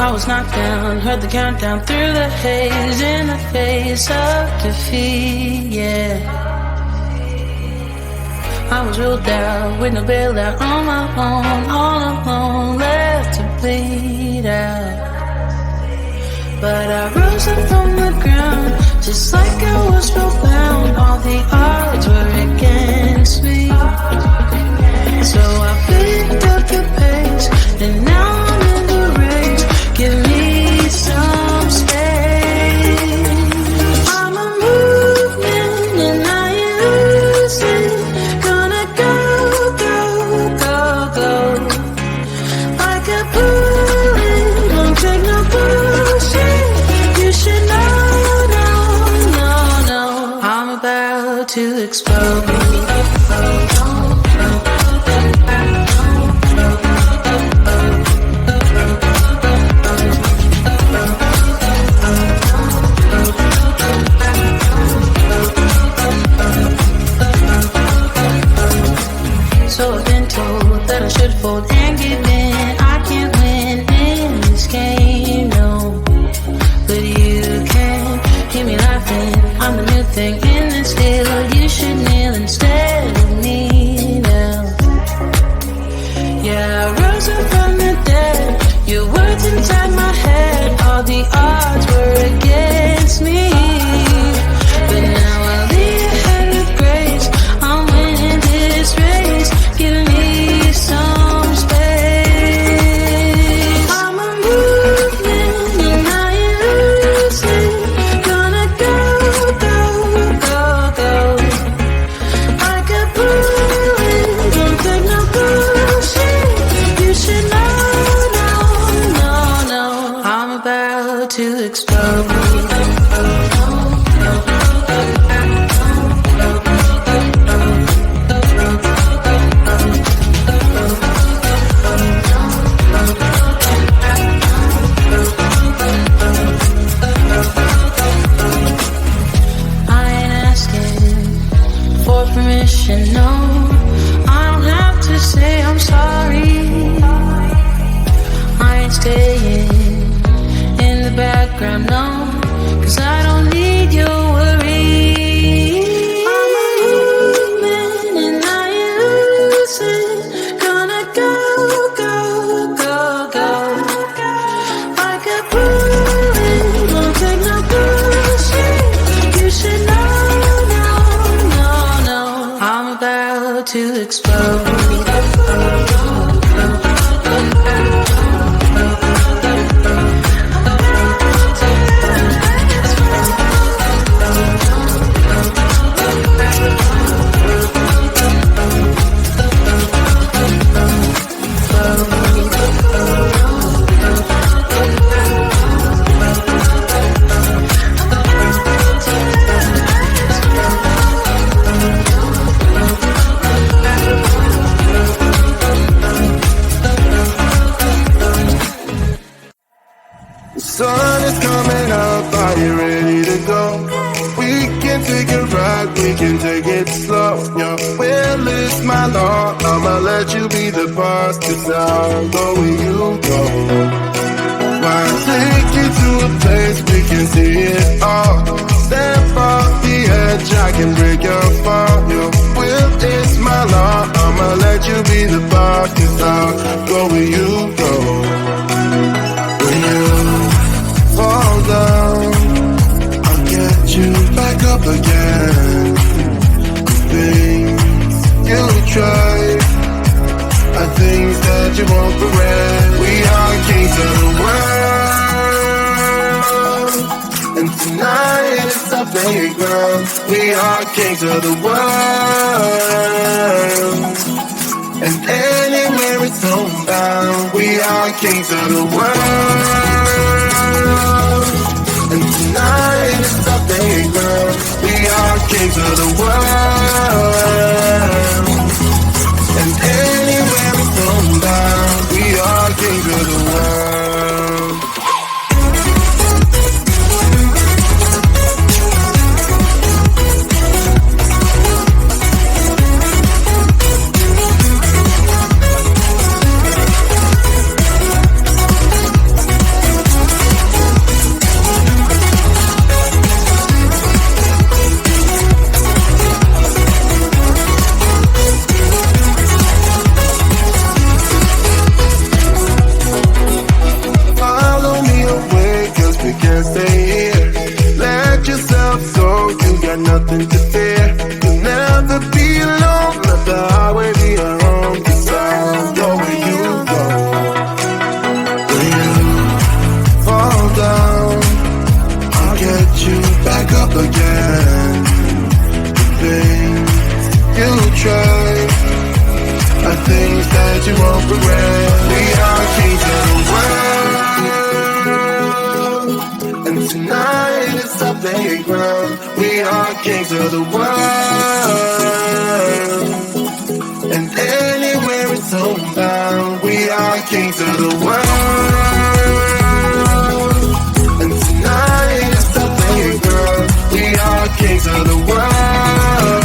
I was knocked down, heard the countdown through the haze, in the face of defeat, yeah. I was ruled out, with no bailout, on my own, all alone, left to bleed out. But I rose up from the ground, just like I was spellbound. All the odds were against me, so I picked up the pace, and now I'm in the race. Give me some space. I'm a movement and I use it. Gonna go, go, go, go. Like a bullet, won't take no bullshit. You should know, no, no, no. I'm about to explode. So I've been told that I should fold and give in. I can't win in this game, no. But you can hear me laughing. I'm the new thing in this deal. You should kneel instead of me now. Yeah, I rose up from the dead. Your words inside my head. All the odds were against me, but now I lead ahead with grace. I'm winning this race. Give me some space. I'm a movement and I use it. Gonna go, go, go, go. Like a bullet, don't take no bullshit. You should know, no, no, no. I'm about to explode. Permission, no, I don't have to say I'm sorry. I ain't staying in the background, no, 'cause I don't need your worry. I'm a movement and I use it. Gonna go, go, go, go. Like a bullet, won't take no bullshit. You should know. I'm about to explode. Sun is coming up, are you ready to go? We can take it right, we can take it slow. Your will is my law, I'ma let you be the boss, 'cause I'll go where you go. Why take you to a place we can see it all? Step off the edge, I can break your fall. Your will is my law, I'ma let you be the boss, 'cause I'll go where you go. When you fall down, I'll get you back up again. Things you try are things that you won't regret. We are kings of the world, and tonight is the playground. We are kings of the world, and anywhere it's homebound. We are kings of the world, and tonight is the playground. We are kings of the world, and anywhere it's homebound. We are kings of the world. yourself so you got nothing to fear. You'll never be alone, let the highway be your home. 'Cause I'll go where you go. When you fall down, I'll get you back up again. The things you try are things that you won't regret. We are kings of the world, and tonight is our playground. We are kings of the world, and anywhere it's homebound. We are kings of the world, and tonight is our playground. We are kings of the world,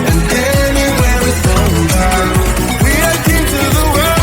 and anywhere it's homebound. We are kings of the world.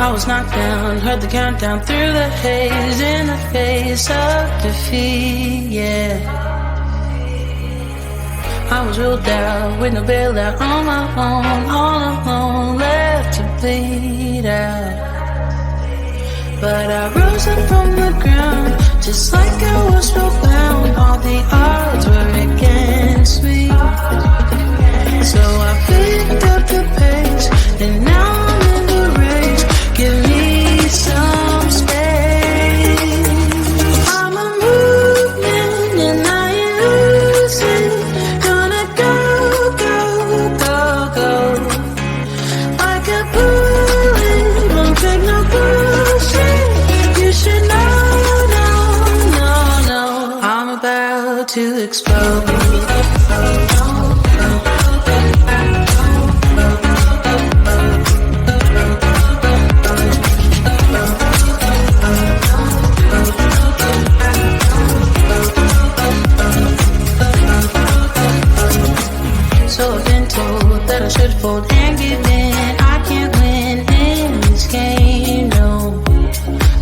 I was knocked down, heard the countdown through the haze, in the face of defeat, yeah. I was ruled out, with no bailout, on my own, all alone, left to bleed out. But I rose up from the ground, just like I was spellbound. All the odds were against me, so I picked up the pace, and now I'm in the race. Give me some space. I'm a movement and I ain't losing. Gonna go, go, go, go. Like a bullet, won't take no bullet. to explode. So I've been told that I should fold and give in. I can't win in this game, no.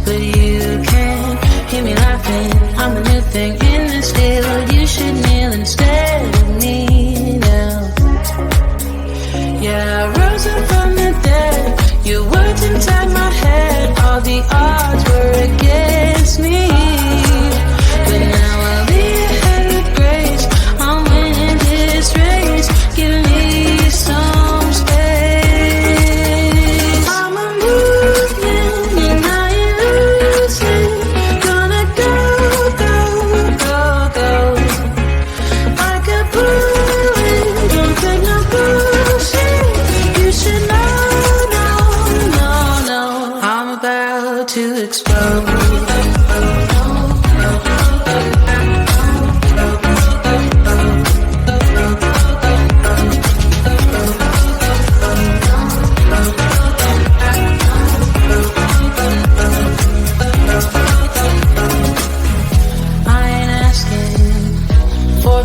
But you can hear me laughing. I'm the new thing in this field. You should kneel instead of me now. Yeah, I rose up from the dead. Your words inside my head. All the odds were against me. But now I'll be ahead with grace. I'm winning this race. Give me some space. I'm a movement and I ain't losing. Gonna go, go, go, go. Like a bullet, don't take no bullshit. You should know, no, no, no. I'm about to explode.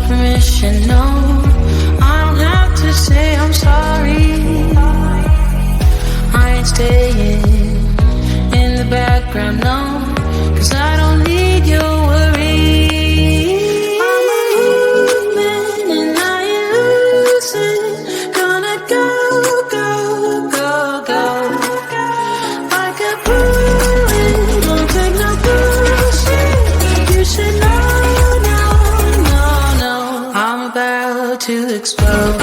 Permission, no, I don't have to say I'm sorry. I ain't staying in the background, no, 'cause I don't need your worry. I'm a movement and I ain't losing. Gonna go, go, go, go. Like a bullet, don't take no bullshit. You should know. I'm about to explode.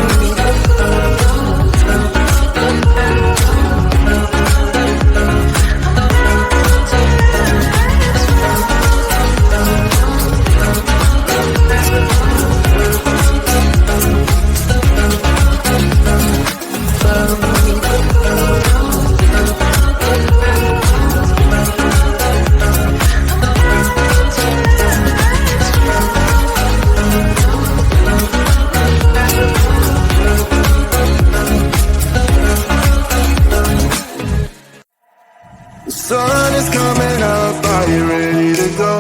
Sun is coming up, are you ready to go?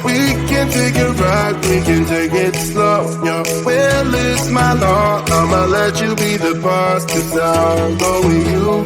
We can take it right, we can take it slow. Your will is my law, I'ma let you be the boss, 'cause I'll go where you